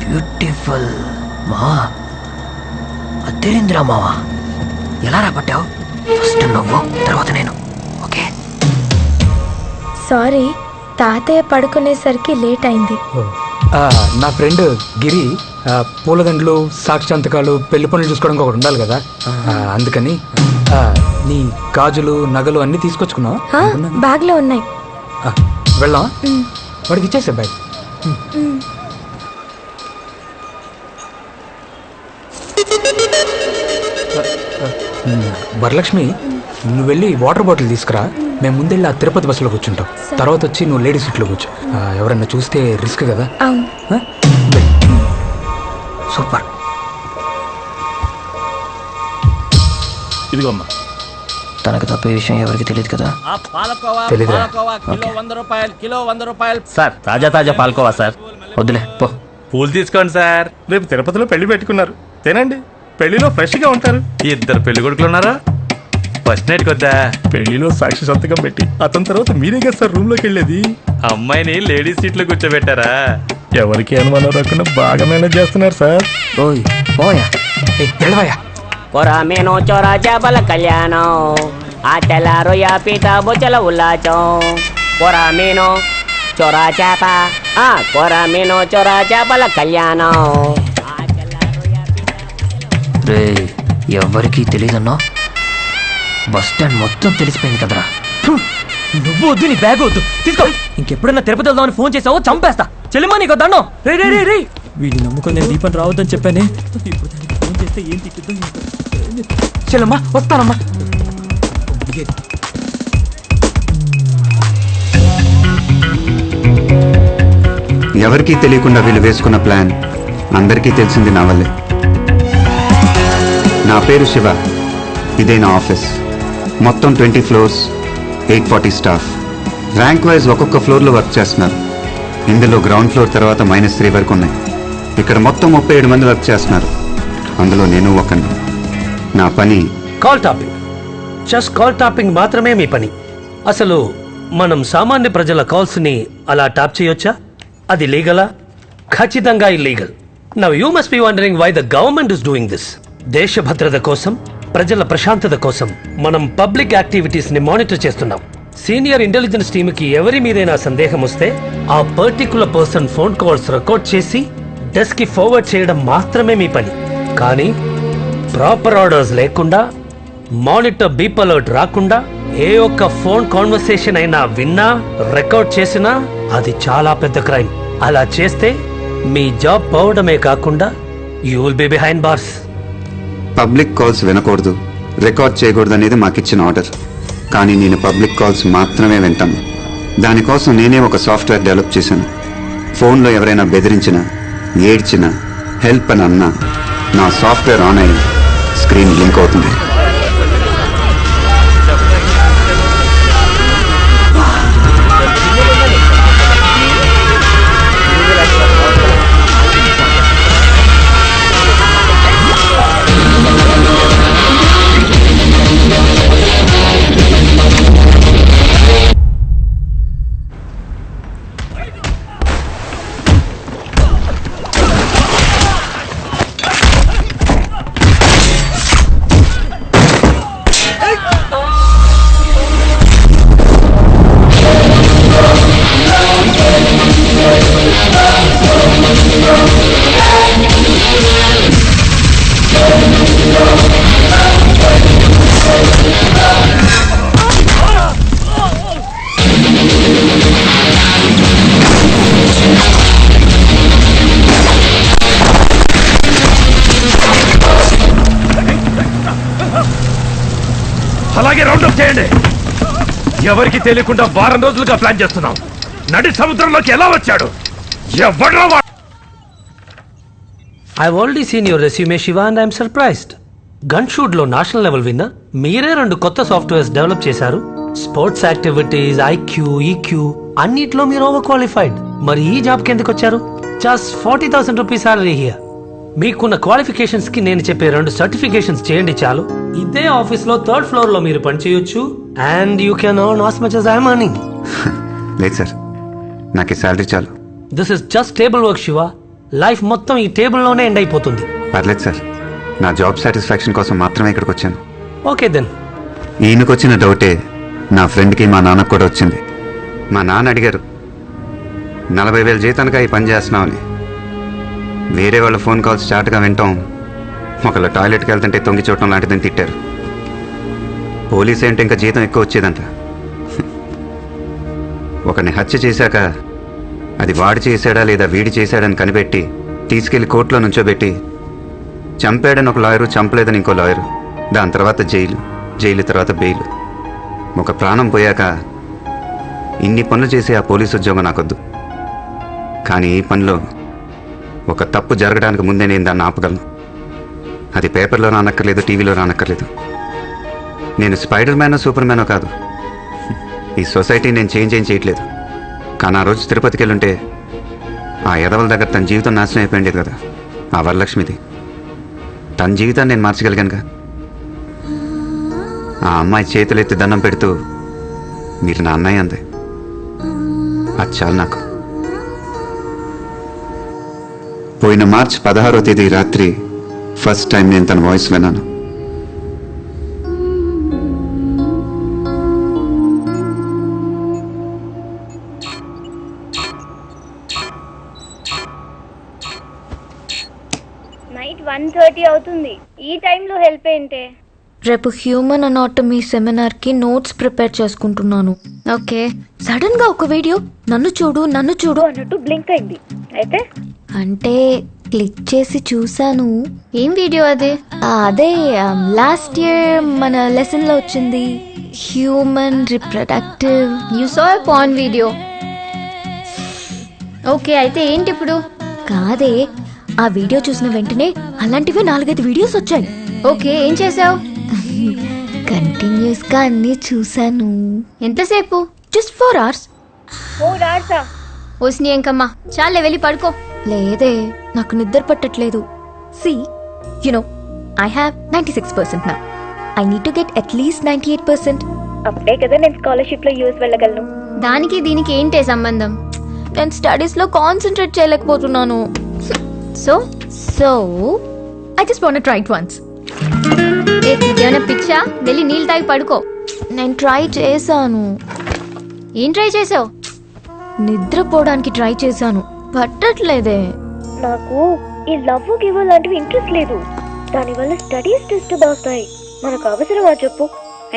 Beautiful మా అద్దెరింద్రా మావా, ఎలా రాబట్టావు? ఫస్ట్ నువ్వు, తర్వాత నేను. ఓకే. సారీ, తాతయ్య పడుకునేసరికి లేట్ అయింది. నా ఫ్రెండ్ గిరి పూలదండలు, సాక్షి సంతకాలు, పెళ్లి పనులు చూసుకోవడానికి ఒకటి ఉండాలి కదా, అందుకని నీ గాజులు, నగలు అన్ని తీసుకొచ్చుకున్నావు? బ్యాగ్ లో ఉన్నాయి. వెళ్దాం, వాడికి ఇచ్చేసా బ్యాగ్. వరలక్ష్మి, నువ్వు వెళ్ళి వాటర్ బాటిల్ తీసుకురా. మేము ముందెళ్ళి ఆ తిరుపతి బస్సులో కూర్చుంటాం. తర్వాత వచ్చి నువ్వు లేడీ సీట్లో కూర్చో. ఎవరన్నా చూస్తే రిస్క్ కదా. సూపర్. ఇదిగోమ్మా. తనకు తప్పే విషయం ఎవరికి తెలియదు కదా? సార్, తాజా తాజా పాల్కోవా సార్. వద్దులే పో. పూలు తీసుకోండి సార్. రేపు తిరుపతిలో పెళ్లి పెట్టుకున్నారు, తినండి. పెళ్లిలో ఫ్రెష్ గా ఉంటారు. ఇద్దరు పెళ్లి కొడుకులు ఉన్నారా? ఫస్ట్ నైట్ కొద్దా పెళ్లిలో సాక్షి సంతకం పెట్టి అతని తర్వాత మీరే కదా సార్ రూమ్ లోకి వెళ్ళేది. అమ్మాయిని లేడీస్ సీట్ లో కూర్చోబెట్టారా? ఎవరికి అనుమానం రాకుండా బాగా మేనేజ్ చేస్తున్నారు సార్. ఓయ్ పోయా, కొరామేనో చోరా చేపల కళ్యాణం, ఆటల రొయ్య పీట బొచ్చల ఉల్లాచం. కొరామేనో చోరా చేప, కొరామేనో చోరా చేపల కళ్యాణం. రే, ఎవరికి తెలియదన్నా? బస్ స్టాండ్ మొత్తం తెలిసిపోయింది కదరా. నువ్వు వద్దు, నీ బ్యాగ్ వద్దు, తీసుకో. ఇంకెప్పుడైనా తిరుపతి వెళ్దామని ఫోన్ చేసావో చంపేస్తా. చెల్లిమా నీకు దండం. రే రే రే రే, వీడిని నమ్ముకొని నేను దీపం రావద్దని చెప్పానే. ఇప్పుడు దానికి ఫోన్ చేస్తే ఏం తిట్టుద్దాం. చెల్లమ్మా, వస్తానమ్మా. ఎవరికీ తెలియకుండా వీళ్ళు వేసుకున్న ప్లాన్ అందరికీ తెలిసింది నా వల్లే. నా పేరు శివ, ఇదే నా ఆఫీస్. మొత్తం 20 ఫ్లోర్స్, 840 స్టాఫ్. ర్యాంక్ వైజ్ ఒక్కొక్క ఫ్లోర్లో వర్క్ చేస్తున్నారు. ఇందులో గ్రౌండ్ ఫ్లోర్ తర్వాత -3 వరకు ఉన్నాయి. ఇక్కడ మొత్తం 37 మంది వర్క్ చేస్తున్నారు, అందులో నేను ఒకని. నా పని call topping. Just call topping మాత్రమే మీ పని. అసలు మనం సామాన్య ప్రజల కాల్స్ని అలా టాప్ చేయొచ్చా? అది లీగలా? ఖచ్చితంగా illegal. Now you must be wondering why the government is doing this. దేశ భద్రత కోసం, ప్రజల ప్రశాంతత కోసం మనం పబ్లిక్ యాక్టివిటీస్ ని మానిటర్ చేస్తున్నాం. సీనియర్ ఇంటెలిజెన్స్ టీమ్ కి ఎవరి మీదైనా సందేహం వస్తే ఆ particular person phone calls record చేసి డెస్క్ కి ఫార్వర్డ్ చేయడం మాత్రమే మీ పని. కానీ ప్రాపర్ ఆర్డర్స్ లేకుండా, మానిటర్ బీప్ అలర్ట్ రాకుండా ఏ ఒక్క ఫోన్ కాన్వర్సేషన్ అయినా విన్నా, రికార్డ్ చేసినా అది చాలా పెద్ద క్రైమ్. అలా చేస్తే మీ జాబ్ పోవడమే కాకుండా you will be behind bars. Public calls వినకూడదు, రికార్డ్ చేయకూడదు అనేది మాకిచ్చిన ఆర్డర్. కానీ నేను పబ్లిక్ కాల్స్ మాత్రమే వింటాను. దానికోసం నేనే ఒక సాఫ్ట్వేర్ డెవలప్ చేశాను. ఫోన్లో ఎవరైనా బెదిరించినా, ఏడ్చినా, హెల్ప్ అని అన్నా నా సాఫ్ట్వేర్ ఆన్ అయ్యి స్క్రీన్ బ్లింక్ అవుతుంది. అలాగే రౌండప్ చేయండి. ఎవరికి తెలియకుండా వారం రోజులుగా ప్లాన్ చేస్తున్నాం. నడి సముద్రంలోకి ఎలా వచ్చాడు? ఎవడ్రా వాడు? I've already seen your resume, Shiva, and I'm surprised. Gun shoot లో నేషనల్ లెవెల్ విన్నర్. మీరే 2 కొత్త సాఫ్ట్వేర్స్ డెవలప్ చేశారు. స్పోర్ట్స్ యాక్టివిటీస్, IQ, EQ అన్నిట్లో మీరు ఓవర్ క్వాలిఫైడ్. మరి ఈ జాబ్ కి ఎందుకు వచ్చారు? Just 40,000 rupees salary here. మీకున్న క్వాలిఫికేషన్స్ కి నేను చెప్పే 2 సర్టిఫికేషన్స్ చేయండి చాలు. ఇదే ఆఫీస్ లో 3rd ఫ్లోర్ లో మీరు పని చేయొచ్చు. And you can earn as much as I am earning. లేదు సార్, నాకు ఈ శాలరీ చాలు. This is just table work Shiva. Life మొత్తం ఈ టేబుల్ లోనే ఎండ్ అయిపోతుంది. పర్లేదు సార్, నా జాబ్ సాటిస్ఫాక్షన్ కోసం మాత్రమే ఇక్కడికి వచ్చాను. Okay then. ఈయనకొచ్చిన డౌటే నా ఫ్రెండ్కి మా నాన్నకు కూడా వచ్చింది. మా నాన్న అడిగారు, 40,000 జీతానికి ఈ పని చేస్తున్నామని. వేరే వాళ్ళ ఫోన్ కాల్స్ స్టార్ట్గా వింటాం, ఒకళ్ళు టాయిలెట్కి వెళ్తుంటే తొంగి చూడటం లాంటిదని తిట్టారు. పోలీసు అంటే ఇంకా జీతం ఎక్కువ వచ్చేదంట. ఒకరిని హత్య చేశాక అది వాడు చేశాడా లేదా వీడి చేశాడని కనిపెట్టి తీసుకెళ్లి కోర్టులో నుంచోబెట్టి, చంపాడని ఒక లాయరు, చంపలేదని ఇంకో లాయరు, దాని తర్వాత జైలు తర్వాత బెయిల్. ఒక ప్రాణం పోయాక ఇన్ని పనులు చేసే ఆ పోలీసు ఉద్యోగం నాకొద్దు. కానీ ఈ పనిలో ఒక తప్పు జరగడానికి ముందే నేను దాన్ని ఆపగలను. అది పేపర్లో రానక్కర్లేదు, టీవీలో రానక్కర్లేదు. నేను స్పైడర్ మ్యానో సూపర్ మ్యానో కాదు. ఈ సొసైటీ నేను చేంజ్ ఏం చేయట్లేదు. కానీ ఆ రోజు తిరుపతికి వెళ్ళుంటే ఆ ఎదవల దగ్గర తన జీవితం నాశనం అయిపోయింది కదా. ఆ వరలక్ష్మిది తన జీవితాన్ని నేను మార్చగలిగానుగా. ఆ అమ్మాయి చేతులెత్తి దండం పెడుతూ మీరు నా అన్నయ్య అంది. అది చాలు నాకు. పోయిన మార్చి 16వ తేదీ రాత్రి ఫస్ట్ టైం నేను తన వాయిస్ విన్నాను. నైట్ 1:30 అవుతుంది. ఈ టైంలో హెల్ప్ ఏంటే? రేపు హ్యూమన్ అనాటమీ సెమినార్కి నోట్స్ ప్రిపేర్ చేసుకుంటున్నాను. ఓకే. సడన్ గా ఒక వీడియో నన్ను చూడు అన్నట్టు బ్లింక్ అయింది. అయితే అంటే క్లిక్ చేసి చూసాను. ఏం వీడియో అది? అదే లాస్ట్ ఇయర్ మన లెసన్ లో వచ్చింది, human reproductive. You saw a porn video. Okay, అయితే ఏంటి ఇప్పుడు? కాదే, ఆ వీడియో చూసిన వెంటనే అలాంటివి 4-5 వీడియోస్ వచ్చాయి. ఓకే, ఏం చేసావు? కంటిన్యూస్ గా అన్ని చూసాను. ఎంతసేపు? Just 4 hours. 4 hours? ఓస్ని ఎంకమ్మా, చాలే వెళ్ళి పడుకో. లేదే, నాకు నిద్ర పట్టట్లేదు. See, you know, I have 96% now. I need to get at least 98%. అప్పుడే కదా నేను స్కాలర్షిప్ లో యూఎస్ వెళ్ళగలను. దానికి దీనికి ఏంటే సంబంధం? నేను స్టడీస్ లో కాన్సన్ట్రేట్ చేయలేకపోతున్నాను. So So, I just want to try it once. నీకేమైనా పిచ్చా? వెళ్ళి నీళ్ళు తాగి పడుకో. నేను ట్రై చేశాను, ఏం ట్రై చేసావు? నిద్రపోవడానికి ట్రై చేశాను, పట్టట్లేదే. నాకు ఈ లవ్ గివ్ లాంటివి ఇంట్రెస్ట్ లేదు. దానివల్ల స్టడీస్ డిస్టర్బ్ అవుతాయి. మనకు అవసరమా చెప్పు?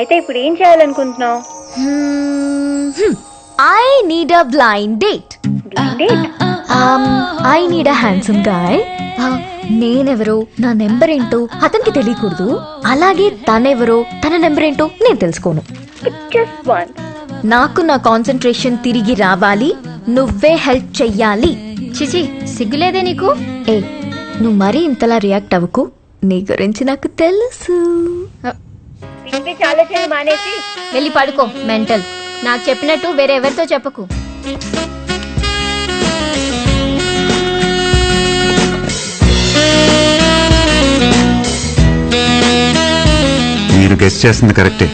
అయితే ఇప్పుడు ఏం చేయాలనుకుంటున్నావు? I need a blind date. I need a handsome guy. నేనెవరో, నా నెంబర్ ఏంటో అతనికి తెలియకూడదు, అలాగే తనెవరో, తన నెంబర్ ఏంటో నేను తెలుసుకోను. Just one. నాకు నా కాన్సన్ట్రేషన్ తిరిగి రావాలి, నువ్వే హెల్ప్ చెయ్యాలి. చిచి, సిగ్గులేదే నీకు? ఏ, నువ్వు మరీ ఇంతలా రియాక్ట్ అవ్వకు, నీ గురించి నాకు తెలుసు. ఆలోచన మానేసి వెళ్ళి పడుకో. మెంటల్. నాకు చెప్పినట్టు వేరే ఎవరితో చెప్పకు. మీరు గెస్ట్ చేస్తుంది కరెక్టే.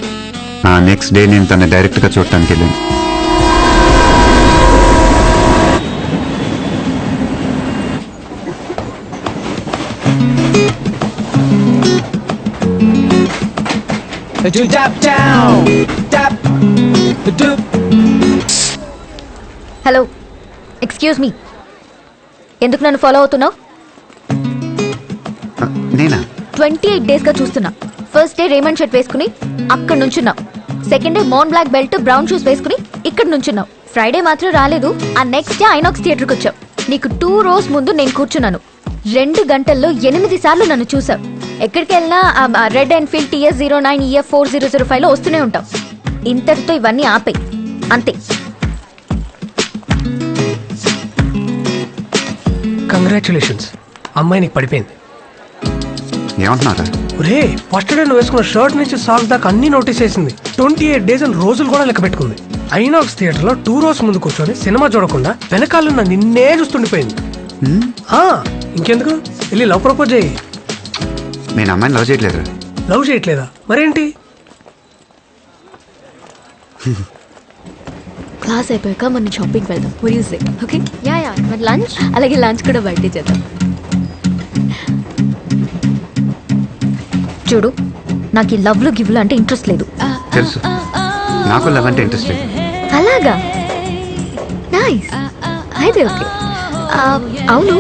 ఆ నెక్స్ట్ డే నేను తన డైరెక్ట్గా చూడటానికి వెళ్ళాను. హలో, ఎక్స్క్యూజ్ మీ, ఎందుకు నన్ను ఫాలో అవుతున్నావు? నేనా? 28 days గా చూస్తున్నా. ఫస్ట్ డే రేమండ్ షర్ట్ వేసుకుని అక్కడ నుంచున్నావు, సెకండ్ డే మోన్ బ్లాక్ బెల్ట్ బ్రౌన్ షూస్ వేసుకుని ఇక్కడ నుంచున్నావు, ఫ్రైడే మాత్రం రాలేదు, ఆ నెక్స్ట్ డే ఐనాక్స్ థియేటర్కి వచ్చావు. నీకు 2 rows ముందు నేను కూర్చున్నాను. 2 గంటల్లో 8 సార్లు నన్ను చూసావు. ఎక్కడికి వెళ్ళినా రెడ్ ఎన్ఫీల్డ్ TS09 EF 4005 లో వస్తూనే ఉంటావు. ఇంతటితో ఇవన్నీ ఆపేయి, అంతే. కంగ్రాచులేషన్స్, అమ్మాయి నీకు పడిపోయింది. ఏమంటున్నారా? ఒరే, ఫస్ట్ డే నువ్వు వేసుకున్న షర్ట్ నుంచి సాక్స్ దాకా అన్ని నోటీస్ చేసింది. 28 days అని రోజులు కూడా లెక్క పెట్టుకుంది. ఐనాక్స్ థియేటర్ లో 2 rows ముందు కూర్చొని సినిమా చూడకుండా వెనకాల నిన్నే చూస్తుండిపోయింది. ఇంకెందుకు, వెళ్ళి లవ్ ప్రపోజ్ చేయి. నేను అమ్మాయిని లవ్ చేయట్లేదు. లవ్ చేయట్లేదా? మరేంటి? క్లాస్ అయిపోయాక మనం షాపింగ్ వెళ్దాం. ఓకే? Yeah yeah. మరి లంచ్? అలాగే లంచ్ కూడా బయటే చేద్దాం. చూడు, నాకు ఈ లవ్లు గివ్లు అంటే ఇంట్రెస్ట్ లేదు. తెలుసు, నాకు లవ్ అంటే ఇంట్రెస్ట్ లేదు. అలాగా? నైస్, అయితే ఓకే. అవును,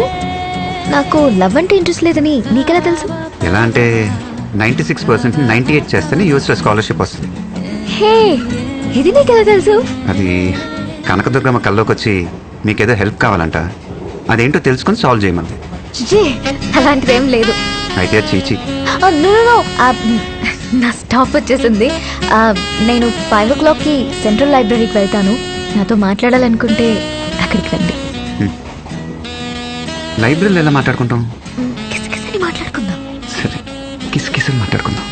నాకు లవ్ అంటే ఇంట్రెస్ట్ లేదని నీకెలా తెలుసు? ఎలా అంటే 96% 98 చేస్తేనే యూఎస్లో స్కాలర్షిప్ వస్తుంది. హే, ఇది నీకెలా తెలుసు? అది కనకదుర్గమ్మ కల్లోకి వచ్చి మీకేదో హెల్ప్ కావాలంట, అదేంటో తెలుసుకొని సాల్వ్ చేయమంది. చిచి, అలాంటిదేం లేదు. అయితే చీచి. నా స్టాప్ వచ్చేసింది. నేను 5 o'clockకి సెంట్రల్ లైబ్రరీకి వెళ్తాను. నాతో మాట్లాడాలనుకుంటే అక్కడికి రండి. లైబ్రరీలో ఎలా మాట్లాడుకుంటాం? కిసకిసని మాట్లాడుకుందాం. సరే, కిసకిసని మాట్లాడుకుందాం.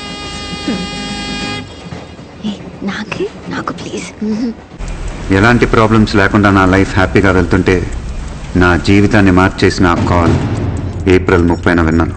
నాకు ప్లీజ్. ఎలాంటి ప్రాబ్లమ్స్ లేకుండా నా లైఫ్ హ్యాపీగా వెళ్తుంటే నా జీవితాన్ని మార్చేసిన ఆ కాల్ ఏప్రిల్ 30న విన్నాను.